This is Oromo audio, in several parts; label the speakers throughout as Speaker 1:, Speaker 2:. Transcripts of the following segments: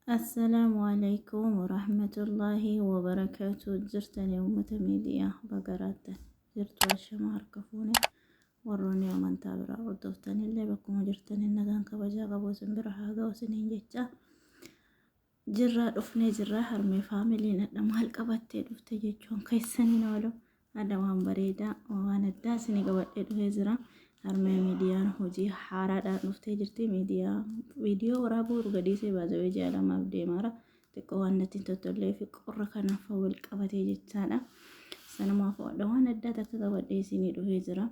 Speaker 1: السلام عليكم ورحمة الله وبركاته. جرتني أمة ميديا بقرات جرت والشمار كفوني وروني ومن تابرا ودفتني اللي بكم جرتني الندان كبجا قبوس برحا قوسنين جتشا جرا رفني جرا هرمي فاميلي ندام هالقبتي دفتي جتشون كيساني نولو هذا وان بريدا وانا الداسني قبتي دهزرا harmee miidiyaan hojii haaraadhaan dhuftee jirti. Miidiyaa viidiyoo waraabuu gadhiisee baasawee jaalamaaf deemaara. Xiqqoo waan natti hin tottollee fi qorra kanaaf wal qabatee jechaadha. Sanumaaf waan addaa takka qabadhee isinii dhufee jira.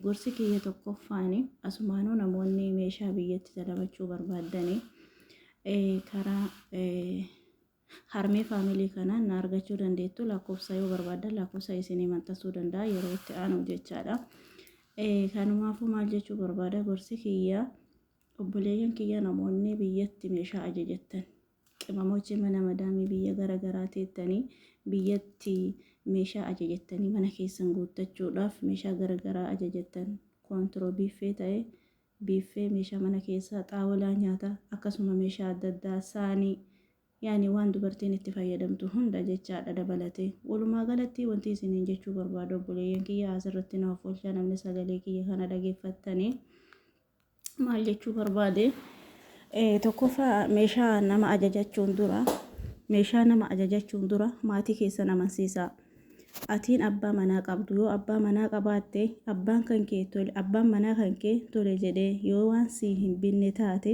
Speaker 1: Gorsi kiyya tokkoffaani asumaanuu namoonni meeshaa biyyatti dalabachuu barbaadanii karaa harmee faamilii kanaan na argachuu dandeettu. Lakkoofsa yoo barbaadan lakkoofsa isinii maxxansuu danda'a yeroo itti aanuuf jechaadha. Kanumaafu maal jechuu barbaada gorsi kiyya obboleeyyan kiyya namoonni biyyatti meeshaa ajajattan qimamochi mana madaamii biyya garaagaraa teettanii biyyatti meeshaa ajajattanii mana keessan guuttachuudhaaf meeshaa garaagaraa ajajattan koontiroo biiffee ta'e biiffee meeshaa mana keessaa xaawulaa nyaata akkasuma meeshaa adda addaa saanii yaani waan dubartiin itti fayyadamtu hunda jechaadha dabalatee walumaa galatti wanti isiniin jechuu barbaadu obboleeyyan kiyya asirratti naaf oolchaa namni sagalee kiyya kana dhageeffattanii maal jechuu barbaade tokkoffaa meeshaa nama ajajachuun dura maatii keessan amansiisaa. Atiin abbaa manaa qabdu yoo abbaa manaa qabaatte abbaan manaa kan kee tole jedhee yoo waan si hin binne taate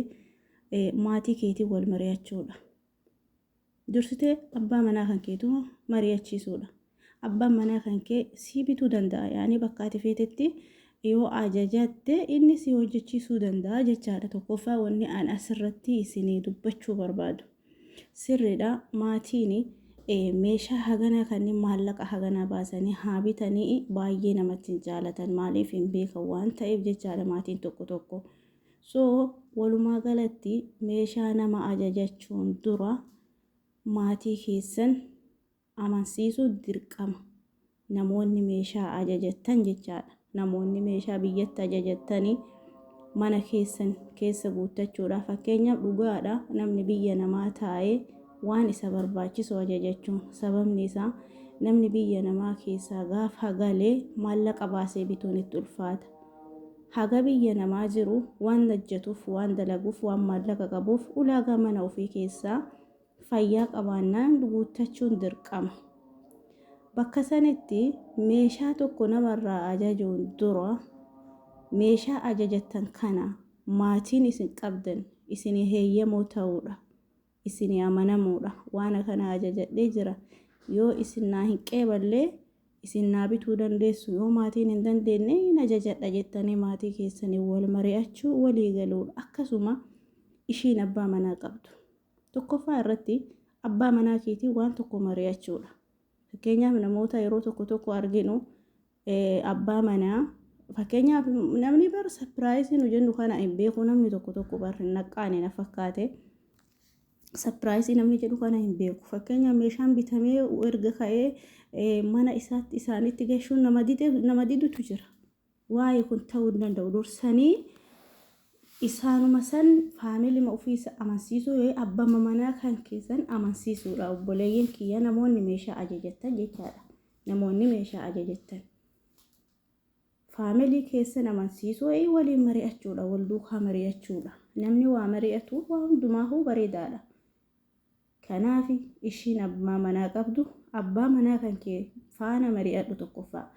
Speaker 1: maatii keetii wal mari'achuudha. Dursitee abbaa manaa kan keetu mari'achiisuudha. Abbaan manaa kan kee si bituu danda'a yaani bakka ati feetetti yoo ajajatte inni si hojjechiisuu danda'a jechaadha. Tokkoffaa wanni aan asirratti isinii dubbachuu barbaadu sirriidha. Maatiin meeshaa haganaa kanneen maallaqa haganaa baasanii haa bitanii baay'ee namatti hin jaalatan maaliif hin beekan waan ta'eef jechaadha maatiin tokko. Walumaa galatti meeshaa nama ajajachuun dura maatii keessan amansiisuu dirqama. Namoonni meeshaa ajajattan jechaadha. Namoonni meeshaa biyyatti ajajattanii mana keessan keessa guuttachuudhaaf fakkeenyaaf dhugaadha namni biyya namaa taa'ee waan isa barbaachisu ajajachuun sababni isaa namni biyya namaa keessaa gaafa galee maallaqa baasee bituun itti ulfaata. Haga biyya namaa jiru waan hojjetuuf waan dalaguuf waan maallaqa qabuuf ulaagaa mana ofii keessaa fayyaa qabaannaan guuttachuun dirqama. Bakka sanitti meeshaa tokko namarraa ajajuun dura meeshaa ajajattan kana maatiin isin qabdan isin heeyyamoo ta'uudha. Isin amanamuudha. Waan kana ajajadhee jira yoo isin naa hin qeeballee isin naa bituu dandeessu yoo maatiin hin dandeenye hin ajajadha jettanii maatii keessanii wal mari'achuu walii galuudha. Akkasuma ishiin abbaa manaa qabdu. Tokkoffaa irratti abbaa manaa keetii waan tokko mari'achuudha. Fakkeenyaaf namoota yeroo tokko arginu abbaa manaa fakkeenyaaf namni bar sapiraayizii nu jennu kana hin beeku namni tokko bar hin naqqaane na fakkaate sapiraayizii namni jedhu kana hin beeku. Fakkeenyaaf meeshaan bitamee erga ka'ee mana isaanitti gashuun nama didutu jira. Waa'ee kun ta'uu hin danda'u. Dursanii isaanuma san faamilii ofiisa amansiisuu yoo abbaa manaa kan keessan amansiisuudha. Obboleeyyan kiyya namoonni meeshaa ajajattan jechaadha. Namoonni meeshaa ajajattan faamilii keessan amansiisuu waliin mari'achuudha. Wal duukaa mari'achuudha. Namni waa mari'atu waa hundumaafuu bareedaadha. Kanaaf ishiin abbaa manaa qabdu abbaa manaa kan kee faana mari'adhu tokkoffaa.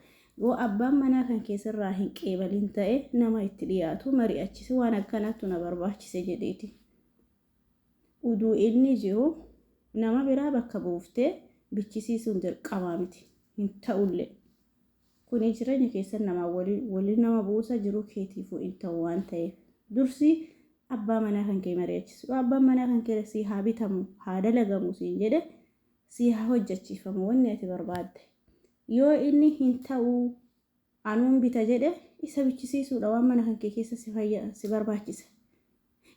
Speaker 1: Yoo abbaan manaa kan keessarraa hin qeebalin ta'e nama itti dhiyaatu mari'achise waan akkanaatu na barbaachise jedheeti. Uduu inni jiru nama biraa bakka buuftee bichisiisuun dirqama miti hin ta'ullee. Kuni jireenya keessan nama waliin nama buusa jiru keetiifuu hin ta'u waan ta'eef dursi abbaa manaa kan kee mari'achisu. Abbaan manaa kan kee si haa bitamu haa dalagamu siin jedhe si haa hojjechiifamu wanni ati barbaadde. Yoo inni hin ta'u anuun bita jedhe isa bichisiisuudha waan mana kan kee keessa si barbaachisa.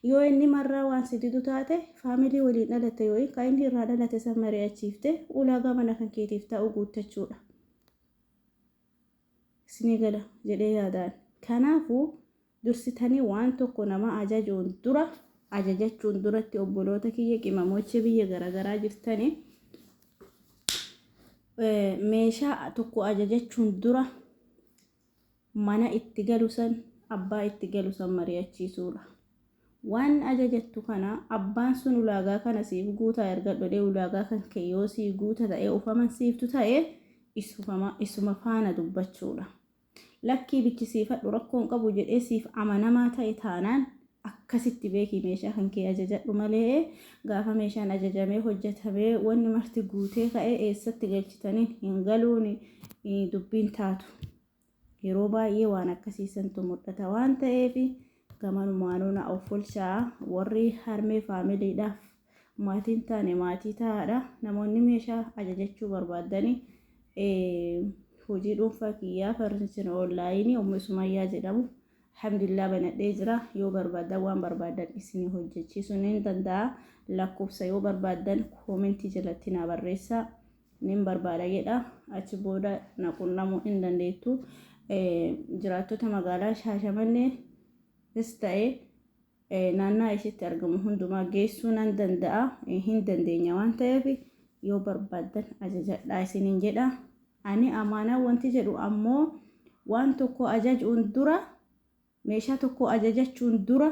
Speaker 1: Yoo inni marraa waan si didu taate faamilii waliin dhalate yoo kan inni irraa dhalate san mari'achiifte ulaagaa mana kan keetiif ta'u guuttachuudha. Isinii gala jedhee yaadaan. Kanaafuu dursitanii waan tokko nama ajajuun dura ajajachuun duratti obboloota kiyya qimamocha biyya garaagaraa jirtanii meeshaa tokko ajajachuun dura mana itti galu san abbaa itti galu san mari'achiisuudha. Waan ajajattu kana abbaan sun ulaagaa kana siif guutaa erga dhodhee ulaagaa kan yoo siif guuta ta'e ufaman siiftu ta'e isuma faana dubbachuudha. Lakkii bichisiifadhu rakkoon qabu jedhee siif amanamaa ta'e taanaan akkasitti beekii meeshaa kan kee ajajadhu malee gaafa meeshaan ajajamee hojjetamee wanni marti guutee ka'ee eessatti galchitaniin hin galuun dubbiin taatu. Yeroo baay'ee waan akkasiisantu mul'ata waan ta'eef gamanumaanuu na offolchaa warri harmee faamiliidhaaf maatiin taane maatii taa'aadha. Namoonni meeshaa ajajachuu barbaadanii hojii dhuunfaa kiyyaa farnichina onlaayinii Ummu Sumayyaa jedhamu alhamdulillah banadhee jira. Yoo barbaadan waan barbaadan isin hojjechiisuu ni danda'a. Lakkoofsa yoo barbaadan koomentii jalatti na barreessaa nin barbaada jedha. Achi booda na qunnamuu hin dandeettu. Jiraattota magaalaa Shaashamannee ta'ee naannaa isheetti argamu hundumaa geessuu nan danda'a. Hin dandeenya waan ta'eef yoo barbaadan ajajadhaa isiniin jedha. Ani amaanaa wanti jedhu ammoo waan tokko ajajuun dura meeshaa tokko ajajachuun dura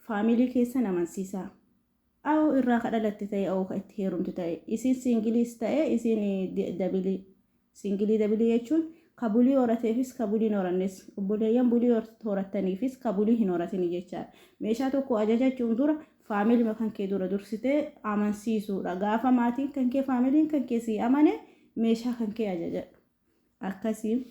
Speaker 1: faamilii keessan amansiisaa. Awu irraa kadhalatte ta'e awu ka itti heerumtu ta'e isin singiliis ta'e isin singilii dabilii jechuun kabulii horateefis kabuliin horannes obboleeyyan bulii horattaniifis kabulii hin horatini jechaadha. Meeshaa tokko ajajachuun dura faamilii kan kee dura dursitee amansiisuudha. Gaafa maatiin kan kee faamiliin kan kee si amane meeshaa kan kee ajajadhu. Akkasiin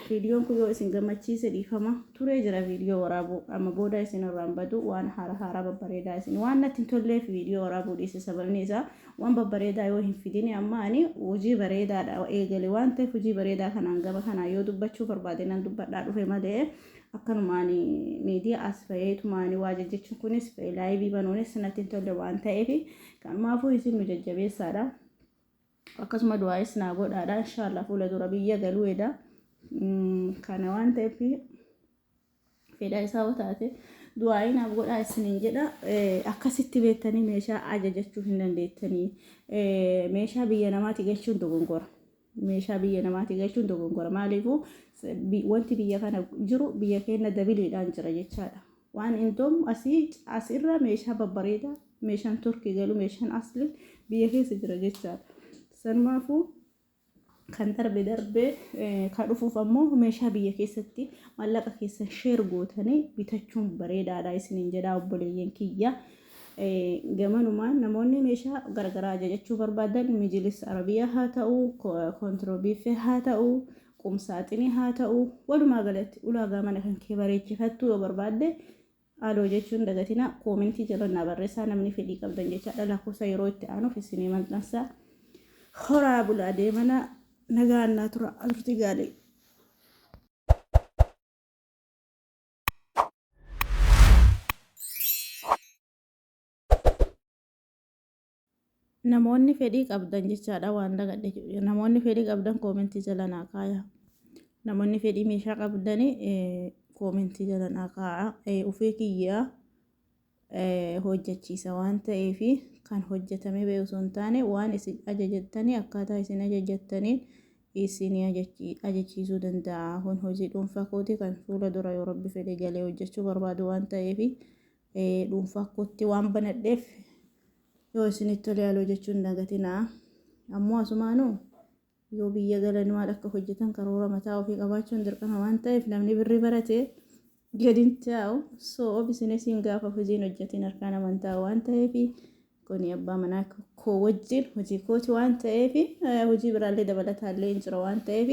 Speaker 1: viidiyoon kun yoo isin gammachiise dhiifama turee jira viidiyoo waraabuu amma booda isin irraan badu waan haaraa babbareedaa isin waan natti hin tolleef viidiyoo waraabuu dhiise sababni isaa waan babbareedaa yoo hin fidine amma ani hojii bareedaadha eegale waan ta'eef hojii bareedaa kanaan gaba kanaa yoo dubbachuu barbaade nan dubbadhaa dhufe malee akkanumaan miidiyaa as fayyatumaan waa jechuun kunis laayivii banuunis natti hin tolle waan ta'eef kanumaafuu isin nu jajjabeessaadha. Akkasuma du'aayis naa godhaadha inshallah fuula dura biyya galuudha. Kana waan ta'eef fedha isaa taate du'aayi naaf godhaa isiniin jedha. Akkasitti beektanii meeshaa ajajachuu hin dandeettanii. Meeshaa biyya namaatti galchuun dogongora. Meeshaa biyya namaatti galchuun dogongora. Maaliifuu wanti biyya kana jiru biyya keenya dabiliidhaan jira jechaadha. Waan indoom asirra meeshaa babbareedaa meeshaan turkii galu meeshaan asli biyya keessa jira jechaadha. Sanumaafuu kan darbee kan dhufuuf ammoo meeshaa biyya keessatti maallaqa keessan sheer gootanii bitachuun bareedaadha isiniin jedha obboleeyyan kiyya. Gamanumaan namoonni meeshaa garagaraa ajajachuu barbaadan mijilis arabiyaa haa ta'u kontiroobiifee haa ta'u qumsaaxinii haa ta'u walumaa galatti ulaagaa mana kan kee bareechifattu yoo barbaadde aloo jechuun dagatina koomentii jala na barreessaa namni fedhii qabdan jechaadha. Lakkoofsa yeroo itti aanuuf isinii maxxansa. Horaa bulaa deemana nagaannaa tura turti gaarii. Namoonni fedhii qabdan jechaadha waan dagadhe namoonni fedhii qabdan koomentii jala naa kaaya. Namoonni fedhii meeshaa qabdanii koomentii jala naa kaaya. Ufee kiyyaa hojjechiisa waan ta'eef kan hojjetame beeku osoo hin taane waan isin ajajattanii akkaataa isin ajajattaniin isin ajachiisuu danda'a. Kun hojii dhuunfaa kooti kan fuula dura yoo rabbi fedhe galee hojjechuu barbaadu waan ta'eef dhuunfaa kootti waan banadheef yoo isinitti tole aloo jechuun dagatinaa. Ammoo asumaanuu yoo biyya galan maal akka hojjetan karoora mataa ofii qabaachuun dirqama waan ta'eef namni birrii barate gadin taa'u soo bisinesiin gaafa hojiin hojjetin harkaan amantaa waan ta'eef kuni abbaa manaa koo wajjin hojii kooti waan ta'eef hojii biraallee dabalataallee hin jira waan ta'eef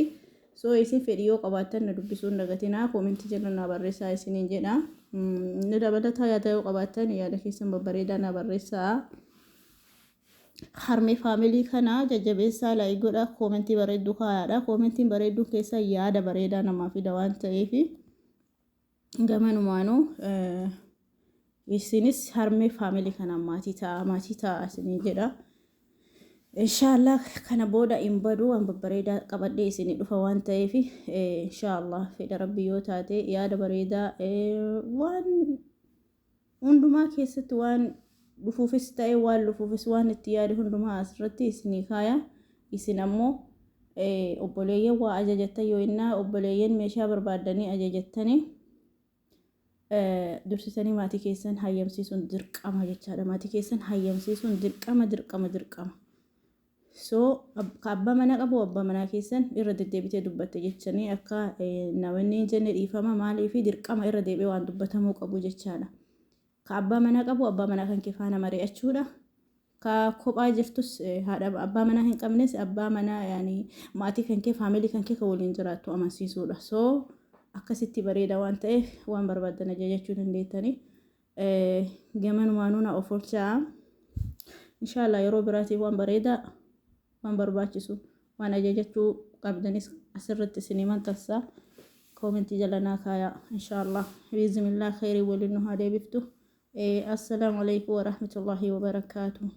Speaker 1: soo isin fedhii yoo qabaattan na dubbisuun dagatinaa koomentii jala na barreessaa isiniin jedha. Inni dabalataa yaada yoo qabaattan yaada keessan babbareedaa na barreessaa. Harmee faamilii kana jajjabeessaa laayik godha koomentii bareedduu kaayaadha. Koomentiin bareedduu keessa yaada bareedaa namaa fida waan ta'eef gamanumaanuu isinis harmee faamilii kana maatii ta'a isiniin jedha. Inshallah kana booda hin badu waan babbareedaa qabadhee isinii dhufa waan ta'eef inshallah fedha rabbii yoo taate yaada bareedaa waan hundumaa keessatti waan dhufuufis ta'e waan dhufuufis waan itti yaadu hundumaa asirratti isinii kaaya. Isin ammoo obboleeyyan waa ajajattan yoo innaa obboleeyyan meeshaa barbaadanii ajajattanii dursitanii maatii keessan hayyamsiisuun dirqama jechaadha. Maatii keessan hayyamsiisuun dirqama. So abbaa manaa qabu abbaa manaa keessan irra deddeebitee dubbatte jechanii akka namoonni jenne dhiifama maalii fi dirqama irra deebi'ee waan dubbatamuu qabu jechaadha. Ka abbaa manaa qabu abbaa manaa kan kee faana mari'achuudha. Ka kophaa jirtus haadha abbaa manaa hin qabnes abbaa manaa yaani maatii kan kee faamilii kan kee kan waliin jiraattu amansiisuudha. So akkasitti bareeda waan ta'eef waan barbaadan ajajachuu dandeettanii gamanumaanuu na of oolchaa. Inshallah yeroo biraatiif waan bareeda waan barbaachisu waan ajajachuu qabdanis asirratti isinii maxxansa. Koomentii jala naa kaayaa inshallah biiznillah khairii waliin nu haa deebiftu. Assalaamu alaykum wa rahmatullahi wa barakaatuh.